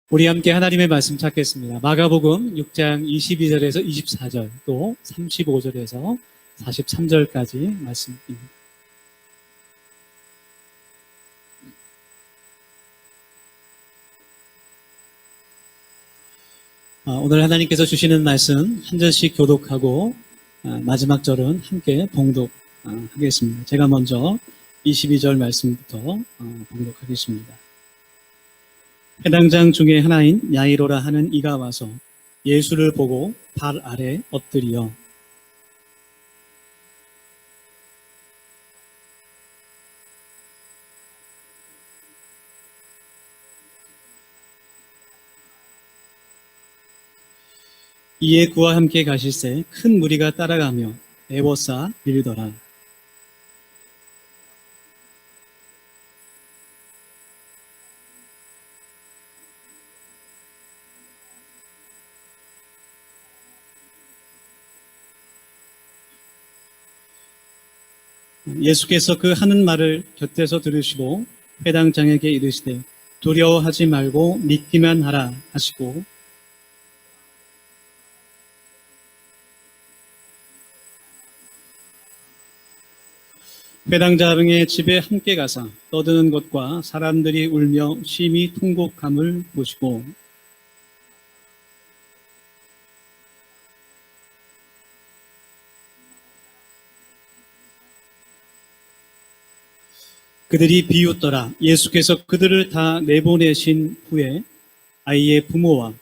우리 함께 하나님의 말씀 찾겠습니다. 마가복음 6장 22절에서 24절, 또 35절에서 43절까지 말씀입니다. 오늘 하나님께서 주시는 말씀 한 절씩 교독하고 마지막 절은 함께 봉독하겠습니다. 제가 먼저 22절 말씀부터 봉독하겠습니다. 회당장 중에 하나인 야이로라 하는 이가 와서 예수를 보고 발 아래 엎드리어 이에 그와 함께 가실새 큰 무리가 따라가며 애워싸 빌더라. 예수께서 그 하는 말을 곁에서 들으시고 회당장에게 이르시되 두려워하지 말고 믿기만 하라 하시고 회당장의 집에 함께 가사 떠드는 것과 사람들이 울며 심히 통곡함을 보시고 그들이 비웃더라. 예수께서 그들을 다 내보내신 후에 아이의 부모와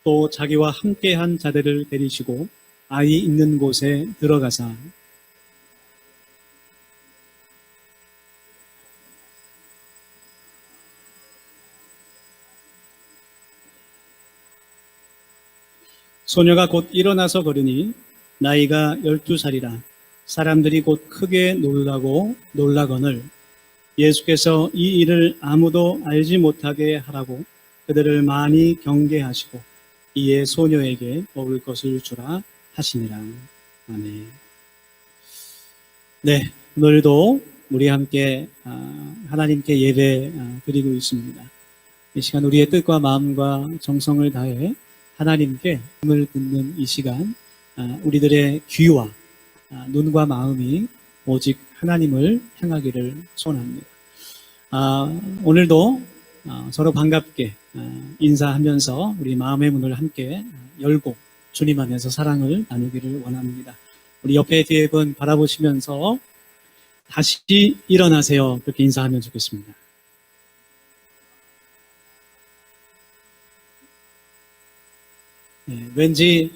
또 자기와 함께한 자들을 데리시고 아이 있는 곳에 들어가사 소녀가 곧 일어나서 걸으니 나이가 12살이라 사람들이 곧 크게 놀라거늘 예수께서 이 일을 아무도 알지 못하게 하라고 그들을 많이 경계하시고 이에 소녀에게 먹을 것을 주라 하시니라. 아멘. 네, 오늘도 우리 함께 하나님께 예배 드리고 있습니다. 이 시간 우리의 뜻과 마음과 정성을 다해 하나님께 음을 듣는 이 시간 우리들의 귀와 눈과 마음이 오직 하나님을 향하기를 소원합니다. 오늘도 서로 반갑게 인사하면서 우리 마음의 문을 함께 열고 주님 안에서 사랑을 나누기를 원합니다. 우리 옆에 뒤에 분 바라보시면서 다시 일어나세요. 그렇게 인사하면 좋겠습니다. 네, 왠지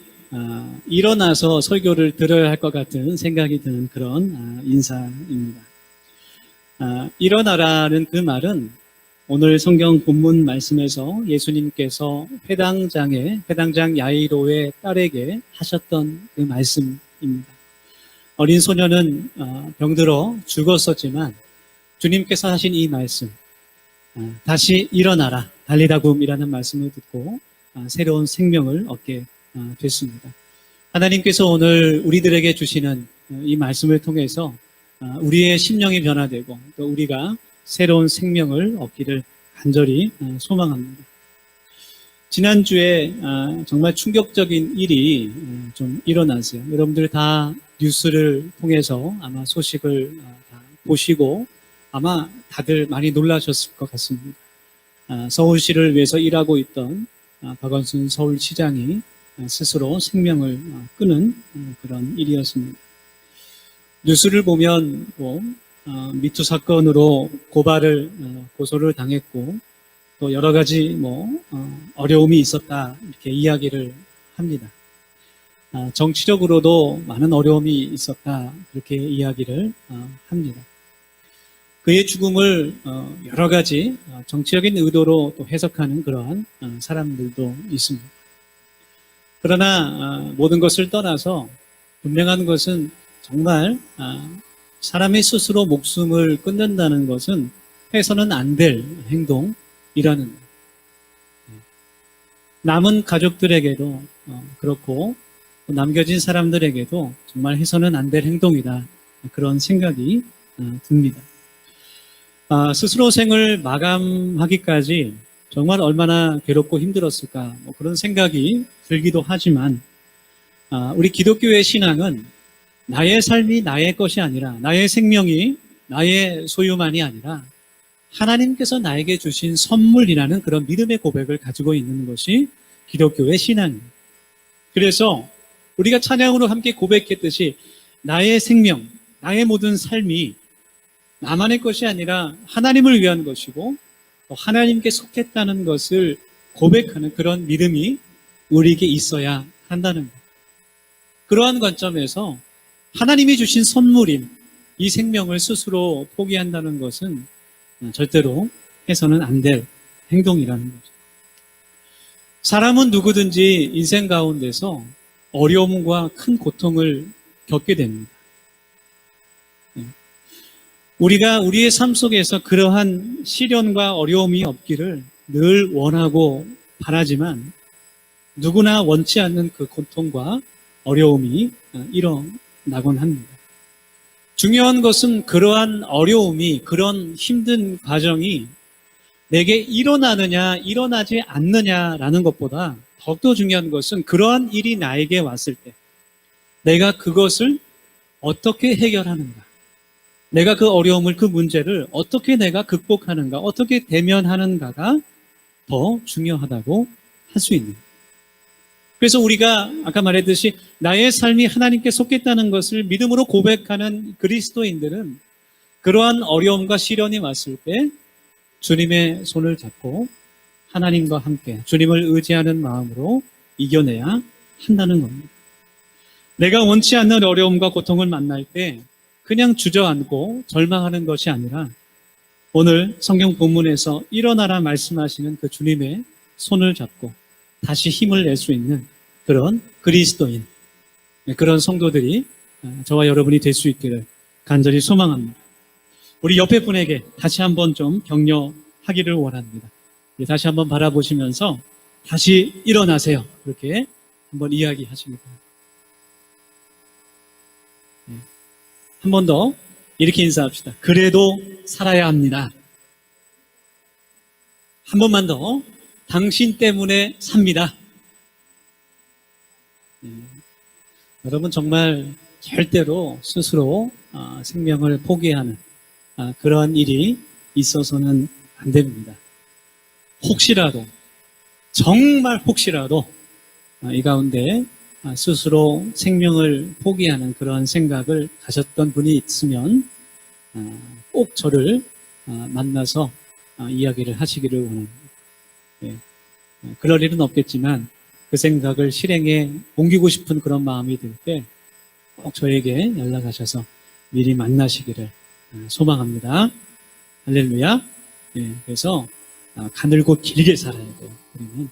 일어나서 설교를 들어야 할 것 같은 생각이 드는 그런 인사입니다. 일어나라는 그 말은 오늘 성경 본문 말씀에서 예수님께서 회당장 야이로의 딸에게 하셨던 그 말씀입니다. 어린 소녀는 병들어 죽었었지만 주님께서 하신 이 말씀, 다시 일어나라, 달리다굼이라는 말씀을 듣고 새로운 생명을 얻게 됐습니다. 하나님께서 오늘 우리들에게 주시는 이 말씀을 통해서 우리의 심령이 변화되고 또 우리가 새로운 생명을 얻기를 간절히 소망합니다. 지난주에 정말 충격적인 일이 좀 일어났어요. 여러분들 다 뉴스를 통해서 아마 소식을 다 보시고 아마 다들 많이 놀라셨을 것 같습니다. 서울시를 위해서 일하고 있던 박원순 서울시장이 스스로 생명을 끊은 그런 일이었습니다. 뉴스를 보면 미투 사건으로 고소를 당했고 또 여러 가지 어려움이 있었다 이렇게 이야기를 합니다. 정치적으로도 많은 어려움이 있었다 그렇게 이야기를 합니다. 그의 죽음을 여러 가지 정치적인 의도로 또 해석하는 그러한 사람들도 있습니다. 그러나 모든 것을 떠나서 분명한 것은 정말 사람이 스스로 목숨을 끊는다는 것은 해서는 안 될 행동이라는 것. 남은 가족들에게도 그렇고 남겨진 사람들에게도 정말 해서는 안 될 행동이다. 그런 생각이 듭니다. 스스로 생을 마감하기까지 정말 얼마나 괴롭고 힘들었을까 뭐 그런 생각이 들기도 하지만 우리 기독교의 신앙은 나의 삶이 나의 것이 아니라 나의 생명이 나의 소유만이 아니라 하나님께서 나에게 주신 선물이라는 그런 믿음의 고백을 가지고 있는 것이 기독교의 신앙입니다. 그래서 우리가 찬양으로 함께 고백했듯이 나의 생명, 나의 모든 삶이 나만의 것이 아니라 하나님을 위한 것이고 하나님께 속했다는 것을 고백하는 그런 믿음이 우리에게 있어야 한다는 것. 그러한 관점에서 하나님이 주신 선물인 이 생명을 스스로 포기한다는 것은 절대로 해서는 안 될 행동이라는 거죠. 사람은 누구든지 인생 가운데서 어려움과 큰 고통을 겪게 됩니다. 우리가 우리의 삶 속에서 그러한 시련과 어려움이 없기를 늘 원하고 바라지만 누구나 원치 않는 그 고통과 어려움이 일어나곤 합니다. 중요한 것은 그러한 어려움이, 그런 힘든 과정이 내게 일어나느냐, 일어나지 않느냐라는 것보다 더욱더 중요한 것은 그러한 일이 나에게 왔을 때 내가 그것을 어떻게 해결하는가, 내가 그 어려움을, 그 문제를 어떻게 내가 극복하는가, 어떻게 대면하는가가 더 중요하다고 할 수 있는. 그래서 우리가 아까 말했듯이 나의 삶이 하나님께 속했다는 것을 믿음으로 고백하는 그리스도인들은 그러한 어려움과 시련이 왔을 때 주님의 손을 잡고 하나님과 함께 주님을 의지하는 마음으로 이겨내야 한다는 겁니다. 내가 원치 않는 어려움과 고통을 만날 때 그냥 주저앉고 절망하는 것이 아니라 오늘 성경 본문에서 일어나라 말씀하시는 그 주님의 손을 잡고 다시 힘을 낼 수 있는 그런 그리스도인, 그런 성도들이 저와 여러분이 될 수 있기를 간절히 소망합니다. 우리 옆에 분에게 다시 한번 좀 격려하기를 원합니다. 다시 한번 바라보시면서 다시 일어나세요. 그렇게 한번 이야기하십니다. 한 번 더 이렇게 인사합시다. 그래도 살아야 합니다. 한 번만 더. 당신 때문에 삽니다. 여러분 정말 절대로 스스로 생명을 포기하는 그런 일이 있어서는 안 됩니다. 혹시라도, 정말 혹시라도 이 가운데 스스로 생명을 포기하는 그런 생각을 가졌던 분이 있으면 꼭 저를 만나서 이야기를 하시기를 원합니다. 그럴 일은 없겠지만 그 생각을 실행에 옮기고 싶은 그런 마음이 들 때 꼭 저에게 연락하셔서 미리 만나시기를 소망합니다. 할렐루야. 그래서 가늘고 길게 살아야 돼요. 우리는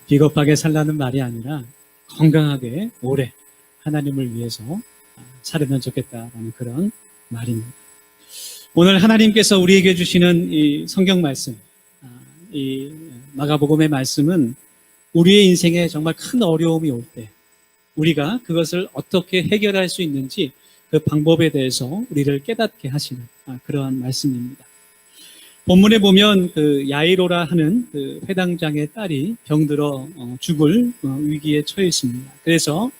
비겁하게 살라는 말이 아니라 건강하게 오래 하나님을 위해서 살으면 좋겠다라는 그런 말입니다. 오늘 하나님께서 우리에게 주시는 이 성경 말씀, 이 마가복음의 말씀은 우리의 인생에 정말 큰 어려움이 올 때 우리가 그것을 어떻게 해결할 수 있는지 그 방법에 대해서 우리를 깨닫게 하시는 그러한 말씀입니다. 본문에 보면 그 야이로라 하는 그 회당장의 딸이 병들어 죽을 위기에 처해 있습니다. 그래서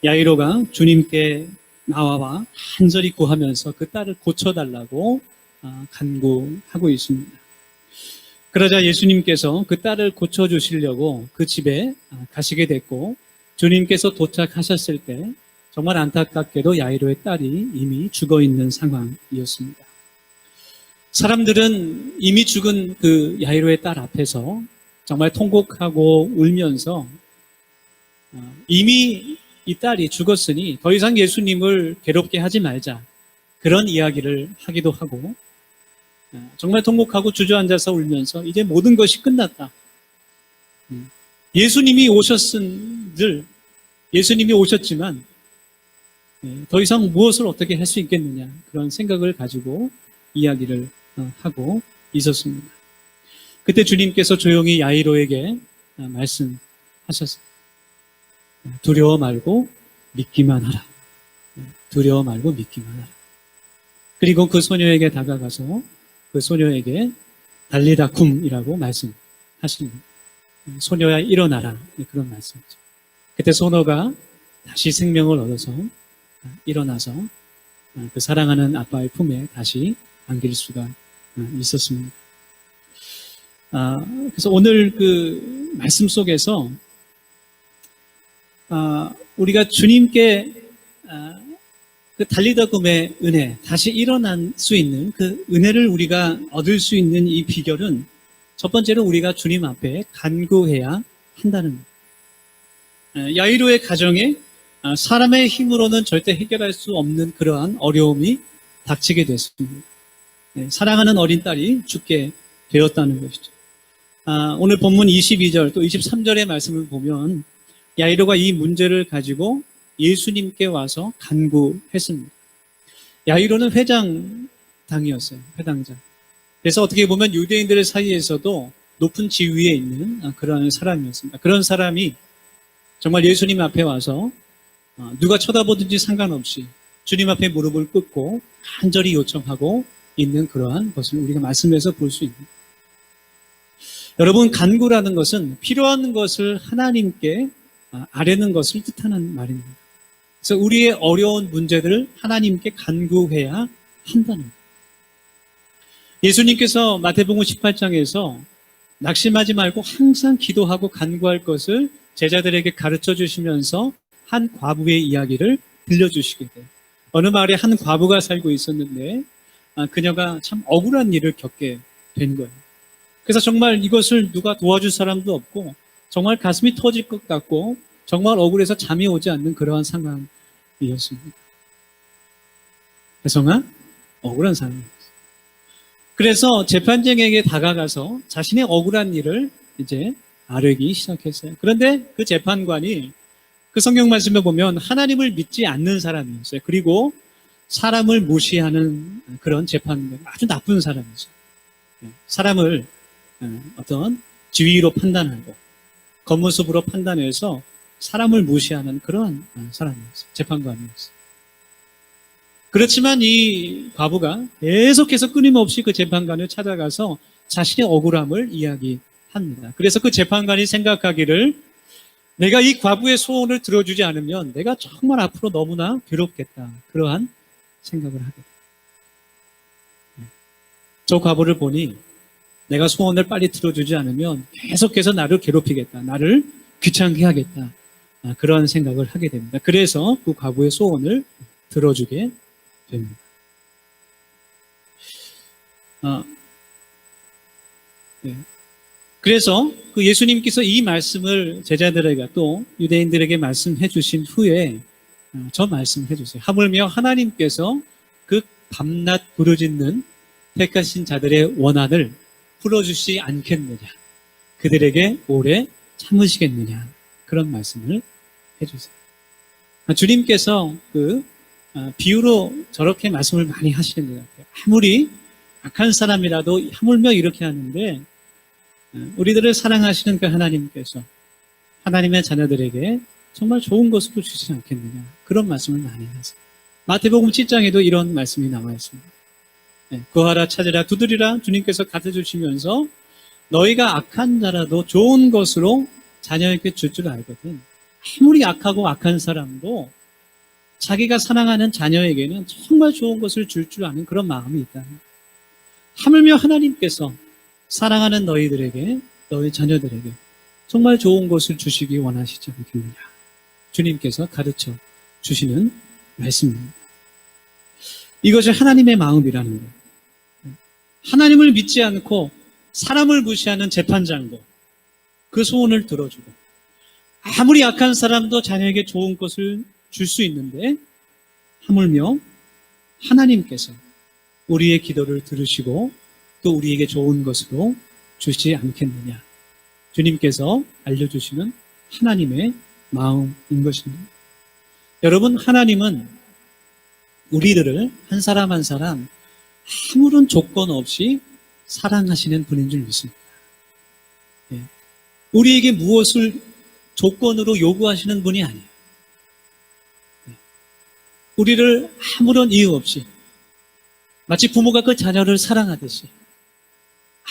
야이로가 주님께 나와 간절히 구하면서 그 딸을 고쳐달라고 간구하고 있습니다. 그러자 예수님께서 그 딸을 고쳐주시려고 그 집에 가시게 됐고 주님께서 도착하셨을 때 정말 안타깝게도 야이로의 딸이 이미 죽어있는 상황이었습니다. 사람들은 이미 죽은 그 야이로의 딸 앞에서 정말 통곡하고 울면서 이미 이 딸이 죽었으니 더 이상 예수님을 괴롭게 하지 말자 그런 이야기를 하기도 하고 정말 통곡하고 주저앉아서 울면서 이제 모든 것이 끝났다. 예수님이 오셨지만 더 이상 무엇을 어떻게 할 수 있겠느냐 그런 생각을 가지고 이야기를 하고 있었습니다. 그때 주님께서 조용히 야이로에게 말씀하셨습니다. 두려워 말고 믿기만 하라. 두려워 말고 믿기만 하라. 그리고 그 소녀에게 다가가서 그 소녀에게 달리다 쿰이라고 말씀하십니다. 소녀야 일어나라, 그런 말씀이죠. 그때 소녀가 다시 생명을 얻어서 일어나서 그 사랑하는 아빠의 품에 다시 안길 수가 있었습니다. 그래서 오늘 그 말씀 속에서 우리가 주님께 그 달리다 굼의 은혜, 다시 일어날 수 있는 그 은혜를 우리가 얻을 수 있는 이 비결은 첫 번째로 우리가 주님 앞에 간구해야 한다는 것. 야이로의 가정에 사람의 힘으로는 절대 해결할 수 없는 그러한 어려움이 닥치게 됐습니다. 사랑하는 어린 딸이 죽게 되었다는 것이죠. 오늘 본문 22절 또 23절의 말씀을 보면 야이로가 이 문제를 가지고 예수님께 와서 간구했습니다. 야이로는 회장당이었어요. 회당장. 그래서 어떻게 보면 유대인들 사이에서도 높은 지위에 있는 그런 사람이었습니다. 그런 사람이 정말 예수님 앞에 와서 누가 쳐다보든지 상관없이 주님 앞에 무릎을 꿇고 간절히 요청하고 있는 그러한 것을 우리가 말씀에서 볼 수 있습니다. 여러분, 간구라는 것은 필요한 것을 하나님께 아뢰는 것을 뜻하는 말입니다. 그래서 우리의 어려운 문제들을 하나님께 간구해야 한다는 거예요. 예수님께서 마태복음 18장에서 낙심하지 말고 항상 기도하고 간구할 것을 제자들에게 가르쳐 주시면서 한 과부의 이야기를 들려주시게 돼요. 어느 마을에 한 과부가 살고 있었는데 그녀가 참 억울한 일을 겪게 된 거예요. 그래서 정말 이것을 누가 도와줄 사람도 없고 정말 가슴이 터질 것 같고 정말 억울해서 잠이 오지 않는 그러한 상황이었습니다. 혜성아, 억울한 상황이었어요. 그래서 재판장에게 다가가서 자신의 억울한 일을 이제 아뢰기 시작했어요. 그런데 그 재판관이 그 성경 말씀에 보면 하나님을 믿지 않는 사람이었어요. 그리고 사람을 무시하는 그런 재판관, 아주 나쁜 사람이었어요. 사람을 어떤 지위로 판단하고 겉모습으로 판단해서 사람을 무시하는 그런 사람이었어요. 재판관이었어요. 그렇지만 이 과부가 계속해서 끊임없이 그 재판관을 찾아가서 자신의 억울함을 이야기합니다. 그래서 그 재판관이 생각하기를 내가 이 과부의 소원을 들어주지 않으면 내가 정말 앞으로 너무나 괴롭겠다. 그러한 생각을 하게 돼요. 저 과부를 보니 내가 소원을 빨리 들어주지 않으면 계속해서 나를 괴롭히겠다. 나를 귀찮게 하겠다. 그런 생각을 하게 됩니다. 그래서 그 과부의 소원을 들어주게 됩니다. 그래서 그 예수님께서 이 말씀을 제자들에게 또 유대인들에게 말씀해 주신 후에 저 말씀해 주세요. 하물며 하나님께서 그 밤낮 부르짖는 택하신 자들의 원한을 풀어주시 않겠느냐. 그들에게 오래 참으시겠느냐. 그런 말씀을 해주세요. 주님께서 그 비유로 저렇게 말씀을 많이 하시는 것 같아요. 아무리 악한 사람이라도 하물며 이렇게 하는데 우리들을 사랑하시는 그 하나님께서 하나님의 자녀들에게 정말 좋은 것으로 주시지 않겠느냐. 그런 말씀을 많이 하세요. 마태복음 7장에도 이런 말씀이 나와 있습니다. 구하라 찾으라 두드리라 주님께서 가르쳐주시면서 너희가 악한 자라도 좋은 것으로 자녀에게 줄 줄 알거든. 아무리 악하고 악한 사람도 자기가 사랑하는 자녀에게는 정말 좋은 것을 줄 줄 아는 그런 마음이 있다. 하물며 하나님께서 사랑하는 너희들에게, 너희 자녀들에게 정말 좋은 것을 주시기 원하시지 않겠느냐. 주님께서 가르쳐 주시는 말씀입니다. 이것이 하나님의 마음이라는 거예요. 하나님을 믿지 않고 사람을 무시하는 재판장도 그 소원을 들어주고 아무리 악한 사람도 자녀에게 좋은 것을 줄 수 있는데 하물며 하나님께서 우리의 기도를 들으시고 또 우리에게 좋은 것으로 주시지 않겠느냐. 주님께서 알려주시는 하나님의 마음인 것입니다. 여러분, 하나님은 우리들을 한 사람 한 사람 아무런 조건 없이 사랑하시는 분인 줄 믿습니다. 우리에게 무엇을 조건으로 요구하시는 분이 아니에요. 우리를 아무런 이유 없이 마치 부모가 그 자녀를 사랑하듯이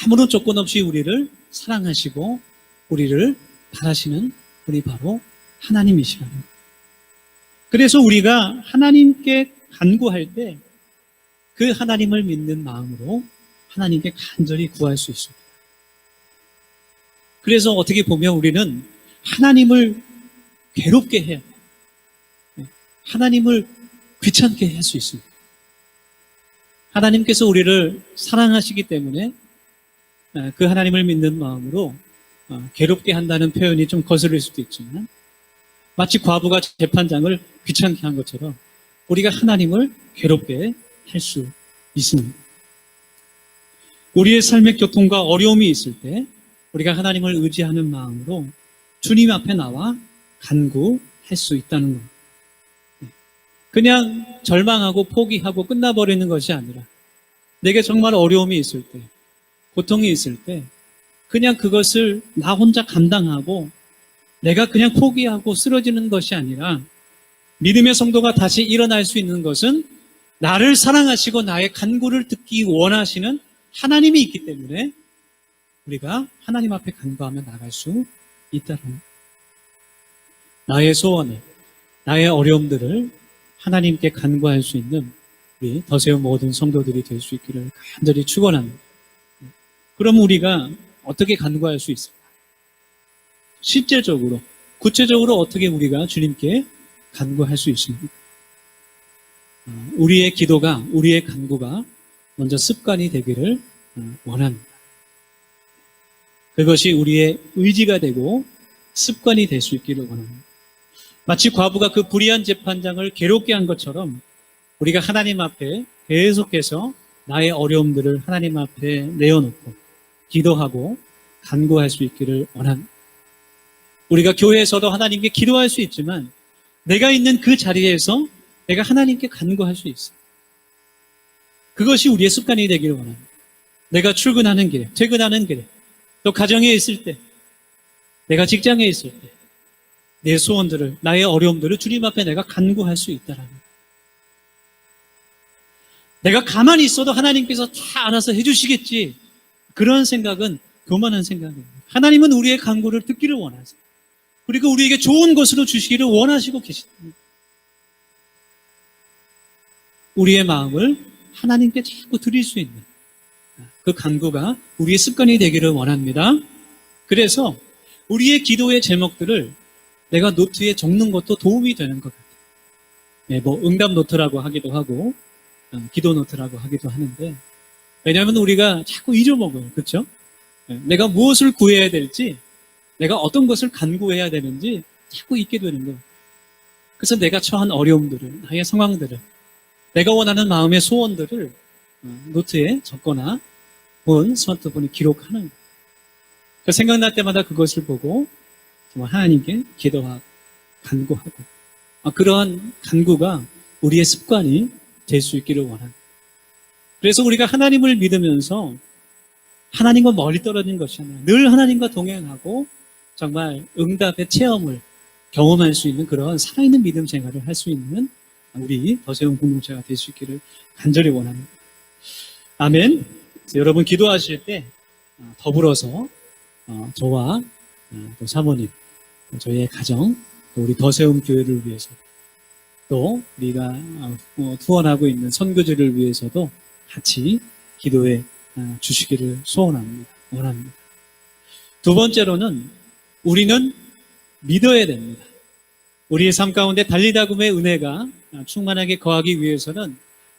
아무런 조건 없이 우리를 사랑하시고 우리를 바라시는 분이 바로 하나님이시라는 거예요. 그래서 우리가 하나님께 간구할 때 그 하나님을 믿는 마음으로 하나님께 간절히 구할 수 있습니다. 그래서 어떻게 보면 우리는 하나님을 괴롭게 해야 돼요. 하나님을 귀찮게 할 수 있습니다. 하나님께서 우리를 사랑하시기 때문에 그 하나님을 믿는 마음으로 괴롭게 한다는 표현이 좀 거슬릴 수도 있지만 마치 과부가 재판장을 귀찮게 한 것처럼 우리가 하나님을 괴롭게 할 수 있습니다. 우리의 삶의 교통과 어려움이 있을 때 우리가 하나님을 의지하는 마음으로 주님 앞에 나와 간구할 수 있다는 겁니다. 그냥 절망하고 포기하고 끝나버리는 것이 아니라 내게 정말 어려움이 있을 때, 고통이 있을 때 그냥 그것을 나 혼자 감당하고 내가 그냥 포기하고 쓰러지는 것이 아니라 믿음의 성도가 다시 일어날 수 있는 것은 나를 사랑하시고 나의 간구를 듣기 원하시는 하나님이 있기 때문에 우리가 하나님 앞에 간구하며 나갈 수 있다는 겁니다. 나의 소원을, 나의 어려움들을 하나님께 간구할 수 있는 우리 더세움 모든 성도들이 될 수 있기를 간절히 축원합니다. 그럼 우리가 어떻게 간구할 수 있을까? 실제적으로, 구체적으로 어떻게 우리가 주님께 간구할 수 있습니까? 우리의 기도가, 우리의 간구가 먼저 습관이 되기를 원합니다. 그것이 우리의 의지가 되고 습관이 될 수 있기를 원합니다. 마치 과부가 그 불의한 재판장을 괴롭게 한 것처럼 우리가 하나님 앞에 계속해서 나의 어려움들을 하나님 앞에 내어놓고 기도하고 간구할 수 있기를 원합니다. 우리가 교회에서도 하나님께 기도할 수 있지만 내가 있는 그 자리에서 내가 하나님께 간구할 수 있어요. 그것이 우리의 습관이 되기를 원합니다. 내가 출근하는 길에, 퇴근하는 길에, 또 가정에 있을 때, 내가 직장에 있을 때, 내 소원들을, 나의 어려움들을 주님 앞에 내가 간구할 수 있다라는 거예요. 내가 가만히 있어도 하나님께서 다 알아서 해주시겠지. 그런 생각은 교만한 생각입니다. 하나님은 우리의 간구를 듣기를 원하세요. 그리고 우리에게 좋은 것으로 주시기를 원하시고 계십니다. 우리의 마음을 하나님께 자꾸 드릴 수 있는 그 간구가 우리의 습관이 되기를 원합니다. 그래서 우리의 기도의 제목들을 내가 노트에 적는 것도 도움이 되는 것 같아요. 네, 응답 노트라고 하기도 하고 기도 노트라고 하기도 하는데 왜냐하면 우리가 자꾸 잊어먹어요. 그렇죠? 내가 무엇을 구해야 될지 내가 어떤 것을 간구해야 되는지 자꾸 잊게 되는 거예요. 그래서 내가 처한 어려움들을, 나의 상황들을, 내가 원하는 마음의 소원들을 노트에 적거나 혹은 스마트폰에 기록하는 거예요. 그러니까 생각날 때마다 그것을 보고 정말 하나님께 기도하고 간구하고 그러한 간구가 우리의 습관이 될 수 있기를 원합니다. 그래서 우리가 하나님을 믿으면서 하나님과 멀리 떨어진 것이 아니라 늘 하나님과 동행하고 정말 응답의 체험을 경험할 수 있는 그런 살아있는 믿음 생활을 할 수 있는 우리 더세움 공동체가 될 수 있기를 간절히 원합니다. 아멘. 여러분 기도하실 때 더불어서 저와 또 사모님, 저희의 가정, 또 우리 더세움 교회를 위해서 또 우리가 투원하고 있는 선교지를 위해서도 같이 기도해 주시기를 소원합니다. 원합니다. 두 번째로는 우리는 믿어야 됩니다. 우리의 삶 가운데 달리다금의 은혜가 충만하게 거하기 위해서는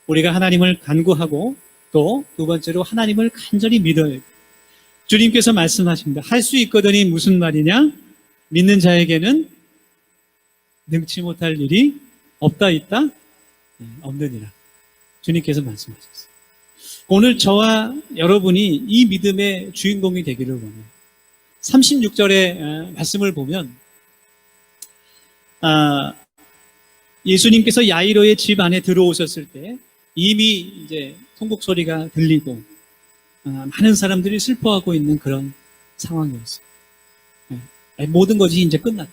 우리가 하나님을 간구하고 또 두 번째로 하나님을 간절히 믿어야 돼요. 주님께서 말씀하십니다. 할 수 있거든이 무슨 말이냐? 믿는 자에게는 능치 못할 일이 없다 있다? 없느니라. 주님께서 말씀하셨어요. 오늘 저와 여러분이 이 믿음의 주인공이 되기를 원해요. 36절의 말씀을 보면 예수님께서 야이로의 집 안에 들어오셨을 때 이미 이제 통곡 소리가 들리고 많은 사람들이 슬퍼하고 있는 그런 상황이었어요. 모든 것이 이제 끝났다.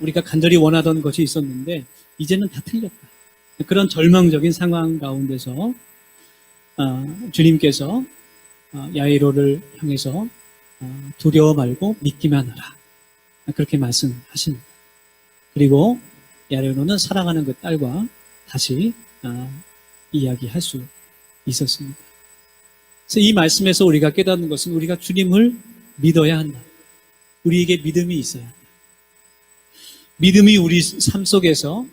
우리가 간절히 원하던 것이 있었는데 이제는 다 틀렸다. 그런 절망적인 상황 가운데서 주님께서 야이로를 향해서 두려워 말고 믿기만 하라. 그렇게 말씀하십니다. 그리고 야이로는 사랑하는 그 딸과 다시 이야기할 수 있었습니다. 그래서 이 말씀에서 우리가 깨닫는 것은 우리가 주님을 믿어야 한다. 우리에게 믿음이 있어야 한다. 믿음이 우리 삶 속에서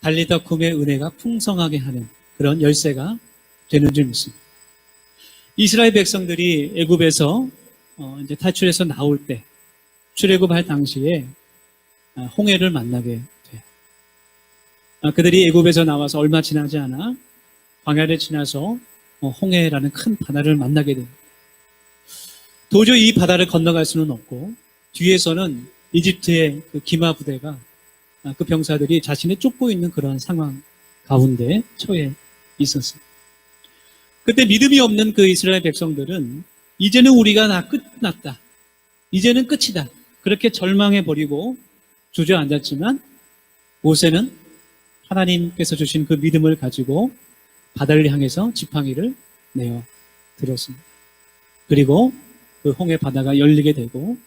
달리다 쿰의 은혜가 풍성하게 하는 그런 열쇠가 되는 줄 믿습니다. 이스라엘 백성들이 애굽에서 이제 탈출해서 나올 때 출애굽할 당시에 홍해를 만나게 돼요. 그들이 애굽에서 나와서 얼마 지나지 않아 광야를 지나서 홍해라는 큰 바다를 만나게 됩니다. 도저히 이 바다를 건너갈 수는 없고 뒤에서는 이집트의 그 기마 부대가 그 병사들이 자신을 쫓고 있는 그런 상황 가운데 처해 있었습니다. 그때 믿음이 없는 그 이스라엘 백성들은 이제는 우리가 다 끝났다. 이제는 끝이다. 그렇게 절망해버리고 주저앉았지만 모세는 하나님께서 주신 그 믿음을 가지고 바다를 향해서 지팡이를 내어 드렸습니다. 그리고 그 홍해 바다가 열리게 되고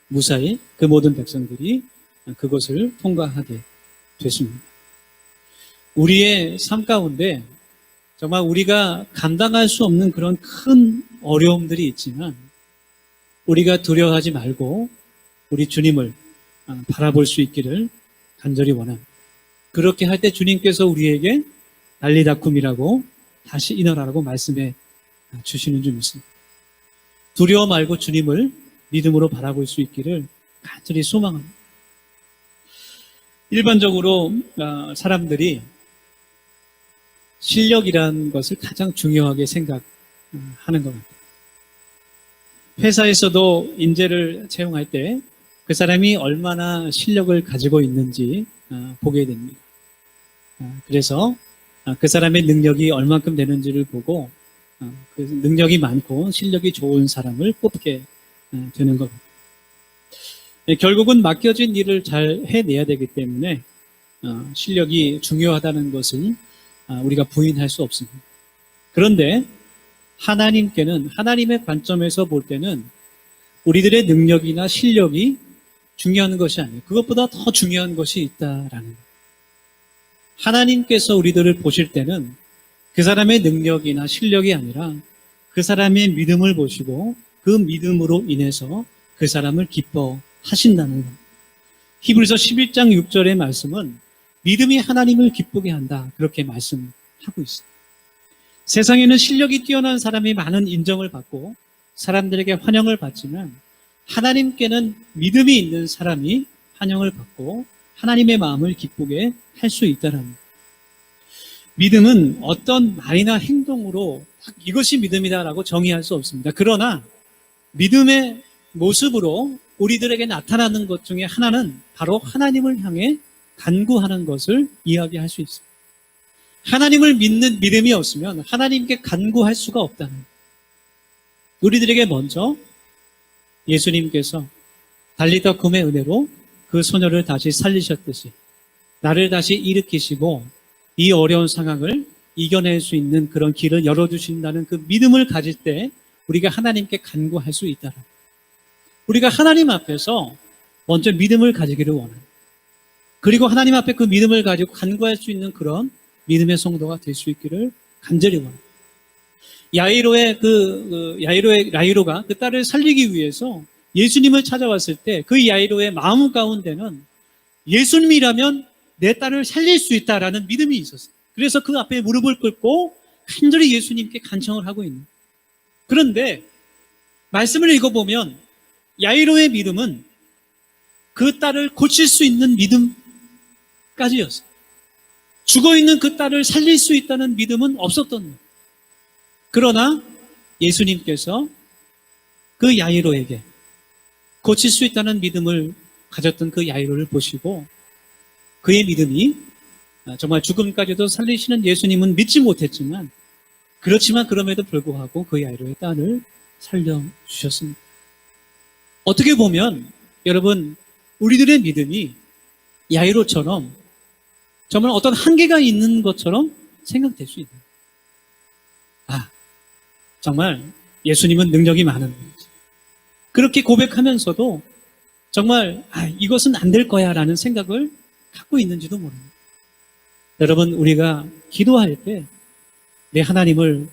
무사히 그 모든 백성들이 그것을 통과하게 됐습니다. 우리의 삶 가운데 정말 우리가 감당할 수 없는 그런 큰 어려움들이 있지만 우리가 두려워하지 말고 우리 주님을 바라볼 수 있기를 간절히 원합니다. 그렇게 할 때 주님께서 우리에게 달리다쿰이라고 다시 인하라고 말씀해 주시는 줄 믿습니다. 두려워 말고 주님을 믿음으로 바라볼 수 있기를 간절히 소망합니다. 일반적으로 사람들이 실력이라는 것을 가장 중요하게 생각하는 것 같아요. 회사에서도 인재를 채용할 때 그 사람이 얼마나 실력을 가지고 있는지 보게 됩니다. 그래서 그 사람의 능력이 얼만큼 되는지를 보고 그 능력이 많고 실력이 좋은 사람을 뽑게 되는 것 같아요. 결국은 맡겨진 일을 잘 해내야 되기 때문에 실력이 중요하다는 것을 우리가 부인할 수 없습니다. 그런데 하나님께는 하나님의 관점에서 볼 때는 우리들의 능력이나 실력이 중요한 것이 아니에요. 그것보다 더 중요한 것이 있다라는 거예요. 하나님께서 우리들을 보실 때는 그 사람의 능력이나 실력이 아니라 그 사람의 믿음을 보시고 그 믿음으로 인해서 그 사람을 기뻐하신다는 거예요. 히브리서 11장 6절의 말씀은 믿음이 하나님을 기쁘게 한다. 그렇게 말씀하고 있어요. 세상에는 실력이 뛰어난 사람이 많은 인정을 받고 사람들에게 환영을 받지만 하나님께는 믿음이 있는 사람이 환영을 받고 하나님의 마음을 기쁘게 할 수 있다는 거예요. 믿음은 어떤 말이나 행동으로 이것이 믿음이다라고 정의할 수 없습니다. 그러나 믿음의 모습으로 우리들에게 나타나는 것 중에 하나는 바로 하나님을 향해 간구하는 것을 이야기할 수 있습니다. 하나님을 믿는 믿음이 없으면 하나님께 간구할 수가 없다는 거예요. 우리들에게 먼저 예수님께서 달리다쿰의 은혜로 그 소녀를 다시 살리셨듯이 나를 다시 일으키시고 이 어려운 상황을 이겨낼 수 있는 그런 길을 열어주신다는 그 믿음을 가질 때 우리가 하나님께 간구할 수 있다는 거예요. 우리가 하나님 앞에서 먼저 믿음을 가지기를 원합니다. 그리고 하나님 앞에 그 믿음을 가지고 간구할 수 있는 그런 믿음의 성도가 될 수 있기를 간절히 원합니다. 야이로가 그 딸을 살리기 위해서 예수님을 찾아왔을 때 그 야이로의 마음 가운데는 예수님이라면 내 딸을 살릴 수 있다라는 믿음이 있었어요. 그래서 그 앞에 무릎을 꿇고 간절히 예수님께 간청을 하고 있는. 그런데 말씀을 읽어보면 야이로의 믿음은 그 딸을 고칠 수 있는 믿음까지였어요. 죽어있는 그 딸을 살릴 수 있다는 믿음은 없었던 거예요. 그러나 예수님께서 그 야이로에게 고칠 수 있다는 믿음을 가졌던 그 야이로를 보시고 그의 믿음이 정말 죽음까지도 살리시는 예수님은 믿지 못했지만 그렇지만 그럼에도 불구하고 그 야이로의 딸을 살려주셨습니다. 어떻게 보면 여러분 우리들의 믿음이 야이로처럼 정말 어떤 한계가 있는 것처럼 생각될 수 있는 정말 예수님은 능력이 많은 분이지. 그렇게 고백하면서도 정말 이것은 안 될 거야 라는 생각을 갖고 있는지도 모릅니다. 여러분, 우리가 기도할 때 내 하나님을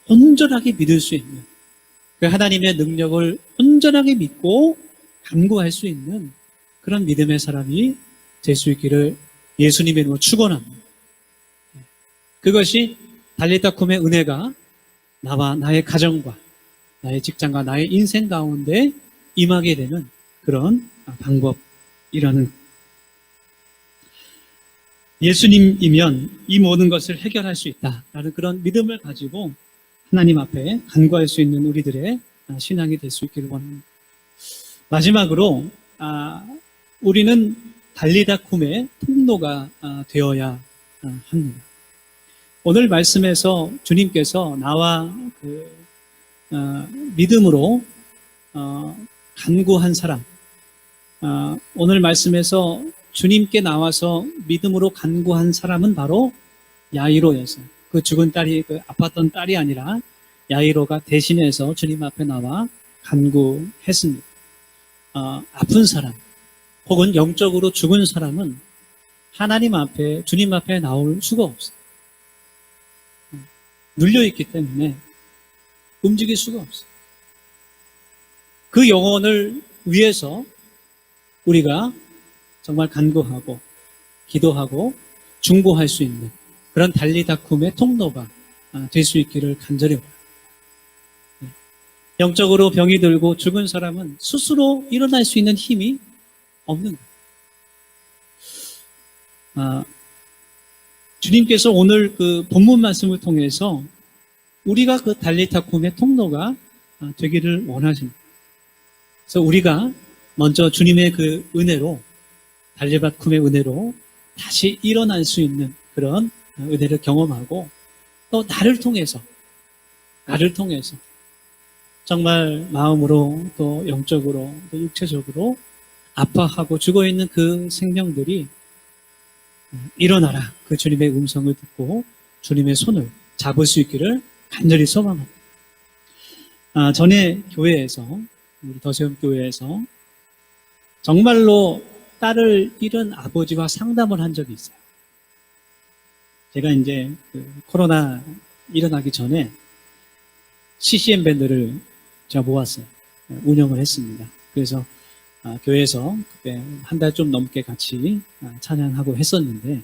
온전하게 믿을 수 있는, 그 하나님의 능력을 온전하게 믿고 간구할 수 있는 그런 믿음의 사람이 될 수 있기를 예수님의 이름으로 축원합니다. 그것이 달리다쿰의 은혜가 나와 나의 가정과 나의 직장과 나의 인생 가운데 임하게 되는 그런 방법이라는, 예수님이면 이 모든 것을 해결할 수 있다라는 그런 믿음을 가지고 하나님 앞에 간구할 수 있는 우리들의 신앙이 될 수 있기를 원합니다. 마지막으로 우리는 달리다쿰의 통로가 되어야 합니다. 오늘 말씀에서 주님께서 나와 믿음으로 간구한 사람, 오늘 말씀에서 주님께 나와서 믿음으로 간구한 사람은 바로 야이로였어요. 그 죽은 딸이, 그 아팠던 딸이 아니라 야이로가 대신해서 주님 앞에 나와 간구했습니다. 아픈 사람 혹은 영적으로 죽은 사람은 하나님 앞에, 주님 앞에 나올 수가 없어요. 눌려있기 때문에 움직일 수가 없어요. 그 영혼을 위해서 우리가 정말 간구하고 기도하고 중보할 수 있는 그런 달리다쿰의 통로가 될 수 있기를 간절히 바랍니다. 영적으로 병이 들고 죽은 사람은 스스로 일어날 수 있는 힘이 없는 거예요. 주님께서 오늘 그 본문 말씀을 통해서 우리가 그 달리다쿰의 통로가 되기를 원하십니다. 그래서 우리가 먼저 주님의 그 은혜로, 달리다쿰의 은혜로 다시 일어날 수 있는 그런 은혜를 경험하고, 또 나를 통해서 정말 마음으로 또 영적으로 또 육체적으로 아파하고 죽어있는 그 생명들이 일어나라, 그 주님의 음성을 듣고 주님의 손을 잡을 수 있기를 간절히 소망합니다. 전에 교회에서, 우리 더세움 교회에서 정말로 딸을 잃은 아버지와 상담을 한 적이 있어요. 제가 이제 코로나 일어나기 전에 CCM 밴드를 제가 모았어요. 운영을 했습니다. 그래서 교회에서 그때 한 달 좀 넘게 같이 찬양하고 했었는데,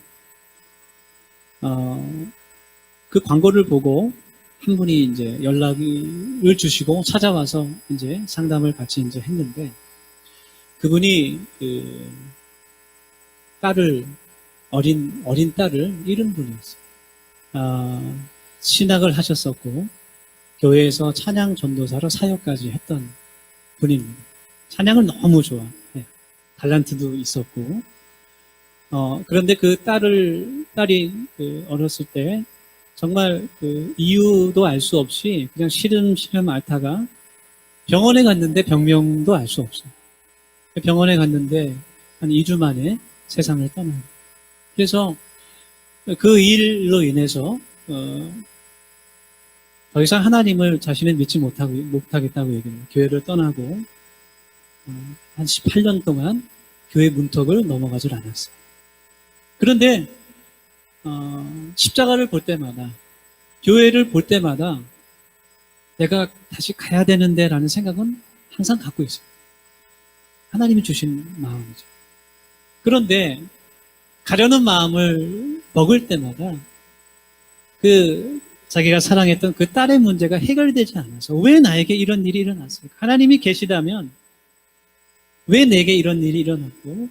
그 광고를 보고 한 분이 이제 연락을 주시고 찾아와서 이제 상담을 같이 이제 했는데, 그분이 그 딸을, 어린 딸을 잃은 분이었어요. 신학을 하셨었고 교회에서 찬양 전도사로 사역까지 했던 분입니다. 찬양을 너무 좋아해요. 달란트도 있었고, 그런데 그 딸이 어렸을 때 정말 그 이유도 알 수 없이 그냥 시름시름 앓다가 병원에 갔는데 병명도 알 수 없어요. 병원에 갔는데 한 2주 만에 세상을 떠나요. 그래서 그 일로 인해서 더 이상 하나님을 자신은 믿지 못하겠다고 얘기해요. 교회를 떠나고 한 18년 동안 교회 문턱을 넘어가질 않았어요. 그런데 십자가를 볼 때마다, 교회를 볼 때마다 내가 다시 가야 되는데 라는 생각은 항상 갖고 있어요. 하나님이 주신 마음이죠. 그런데 가려는 마음을 먹을 때마다 자기가 사랑했던 그 딸의 문제가 해결되지 않아서, 왜 나에게 이런 일이 일어났을까? 하나님이 계시다면 왜 내게 이런 일이 일어났고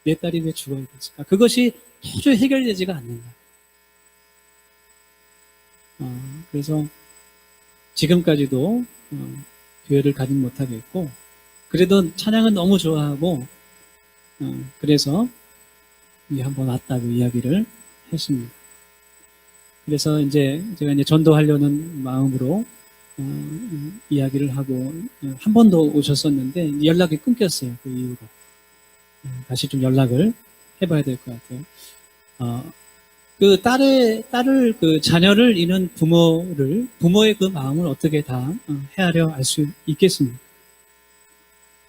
내 딸이 왜 죽어야 됐을까? 그것이 도저히 해결되지가 않는다. 그래서 지금까지도 교회를 가진 못하겠고, 그래도 찬양은 너무 좋아하고, 그래서 한번 왔다고 이야기를 했습니다. 그래서 제가 전도하려는 마음으로 이야기를 하고 한 번 더 오셨었는데 연락이 끊겼어요. 그 이후로 다시 좀 연락을 해봐야 될 것 같아요. 딸을 자녀를 잃은 부모의 그 마음을 어떻게 다 헤아려 알 수 있겠습니까?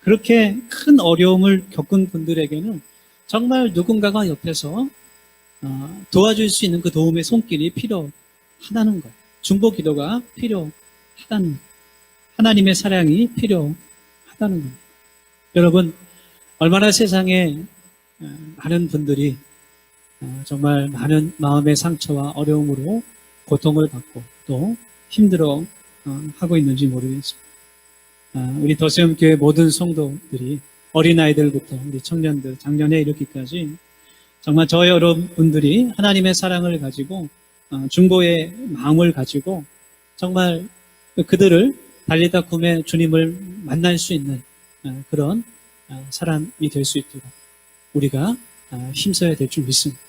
그렇게 큰 어려움을 겪은 분들에게는 정말 누군가가 옆에서 도와줄 수 있는 그 도움의 손길이 필요하다는 것. 중보 기도가 필요하다는 것. 하나님의 사랑이 필요하다는 것. 여러분, 얼마나 세상에 많은 분들이 정말 많은 마음의 상처와 어려움으로 고통을 받고 또 힘들어 하고 있는지 모르겠습니다. 우리 더세움교회 모든 성도들이 어린아이들부터 우리 청년들, 작년에 이르기까지 정말 저 여러분들이 하나님의 사랑을 가지고 중보의 마음을 가지고 정말 그들을 달리다 꿈에 주님을 만날 수 있는 그런 사람이 될 수 있도록 우리가 힘써야 될 줄 믿습니다.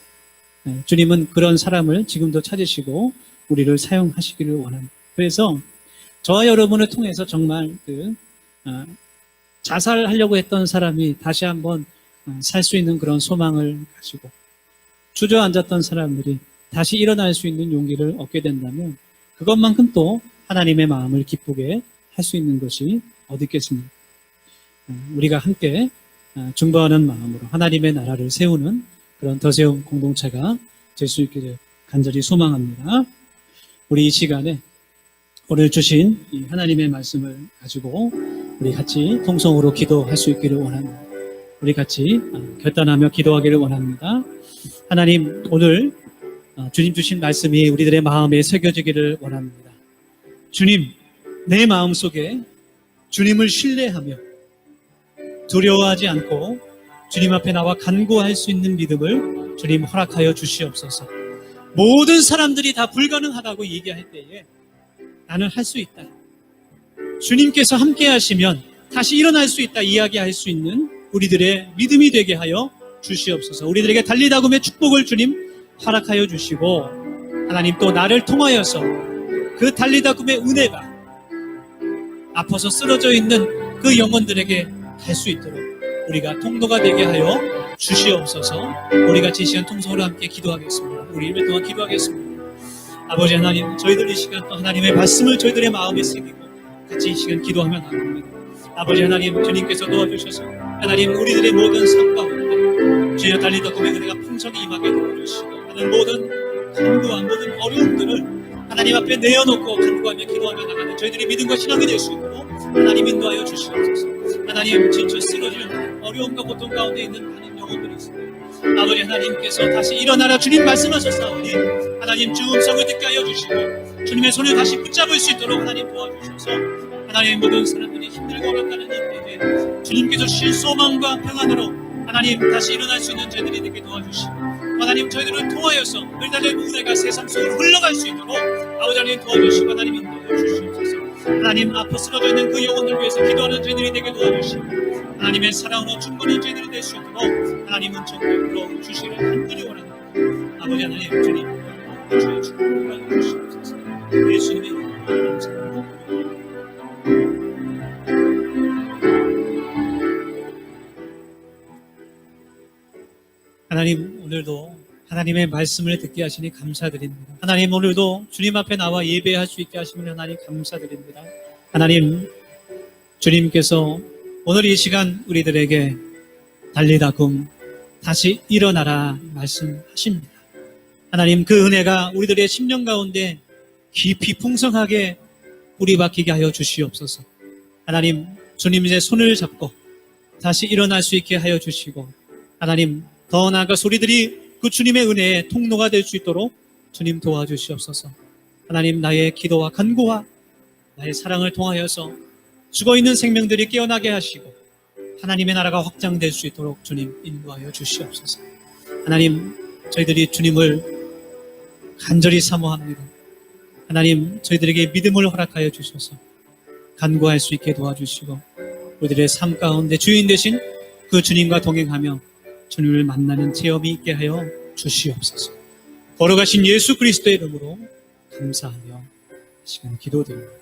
주님은 그런 사람을 지금도 찾으시고 우리를 사용하시기를 원합니다. 그래서 저와 여러분을 통해서 정말 자살하려고 했던 사람이 다시 한번 살 수 있는 그런 소망을 가지고 주저앉았던 사람들이 다시 일어날 수 있는 용기를 얻게 된다면 그것만큼 또 하나님의 마음을 기쁘게 할 수 있는 것이 어디 있겠습니까? 우리가 함께 중보하는 마음으로 하나님의 나라를 세우는 그런 더세움 공동체가 될 수 있기를 간절히 소망합니다. 우리 이 시간에 오늘 주신 이 하나님의 말씀을 가지고 우리 같이 통성으로 기도할 수 있기를 원합니다. 우리 같이 결단하며 기도하기를 원합니다. 하나님, 오늘 주님 주신 말씀이 우리들의 마음에 새겨지기를 원합니다. 주님, 내 마음속에 주님을 신뢰하며 두려워하지 않고 주님 앞에 나와 간구할 수 있는 믿음을 주님 허락하여 주시옵소서. 모든 사람들이 다 불가능하다고 얘기할 때에 나는 할 수 있다. 주님께서 함께 하시면 다시 일어날 수 있다 이야기할 수 있는 우리들의 믿음이 되게 하여 주시옵소서. 우리들에게 달리다금의 축복을 주님 허락하여 주시고 하나님 또 나를 통하여서 그 달리다금의 은혜가 아파서 쓰러져 있는 그 영혼들에게 갈 수 있도록 우리가 통로가 되게 하여 주시옵소서. 우리 같이 이 시간 통성으로 함께 기도하겠습니다. 우리 1분 동안 기도하겠습니다. 아버지 하나님, 저희들 이 시간 또 하나님의 말씀을 저희들의 마음에 새기고 같이 이 시간 기도하며 나갑니다. 아버지 하나님, 주님께서 도와주셔서 하나님 우리들의 모든 삶 가운데 주여 달리다 보면 은혜가 풍성히 임하게 도와주시고 하는 모든 간구와 모든 어려움들을 하나님 앞에 내어놓고 간구하며 기도하며 나가는 저희들이 믿음과 신앙이 될 수 있도록 하나님 인도하여 주시옵소서. 하나님, 지쳐 쓰러질 어려움과 고통 가운데 있는 많은 영혼들이 있습니다. 아버지 하나님께서 다시 일어나라 주님 말씀하셨사오니 하나님 주 음성을 듣게 하여 주시고 주님의 손을 다시 붙잡을 수 있도록 하나님 도와주셔서 하나님 모든 사람들이 힘들고 어렵다는 이 때에 주님께서 주신 소망과 평안으로 하나님 다시 일어날 수 있는 저희들이 되게 도와주시고 하나님 저희들을 통하여서 늘달린 은혜가 세상 속으로 흘러갈 수 있도록 아버지 하나님 도와주시고 하나님 인도해 주시옵소서. 하나님 앞에 쓰러져 있는 그 영혼들 위해서 기도하는 저희들이 되게 도와주시고 하나님의 사랑으로 충분한 저희들이 될 수 있도록 하나님은 정말로 주시기를 간절히 원합니다. 아버지 하나님 주님 주의 축복을 주시옵소서. 예수님의 이름으로 감사합니다. 하나님, 오늘도 하나님의 말씀을 듣게 하시니 감사드립니다. 하나님, 오늘도 주님 앞에 나와 예배할 수 있게 하시면 하나님 감사드립니다. 하나님, 주님께서 오늘 이 시간 우리들에게 달리다금 다시 일어나라 말씀하십니다. 하나님, 그 은혜가 우리들의 심령 가운데 깊이 풍성하게 뿌리박히게 하여 주시옵소서. 하나님, 주님의 손을 잡고 다시 일어날 수 있게 하여 주시고 하나님, 더 나아가서 우리들이 그 주님의 은혜의 통로가 될 수 있도록 주님 도와주시옵소서. 하나님, 나의 기도와 간구와 나의 사랑을 통하여서 죽어있는 생명들이 깨어나게 하시고 하나님의 나라가 확장될 수 있도록 주님 인도하여 주시옵소서. 하나님, 저희들이 주님을 간절히 사모합니다. 하나님, 저희들에게 믿음을 허락하여 주셔서 간구할 수 있게 도와주시고 우리들의 삶 가운데 주인 되신 그 주님과 동행하며 주님을 만나는 체험이 있게 하여 주시옵소서. 걸어가신 예수 그리스도의 이름으로 감사하며 이 시간 기도드립니다.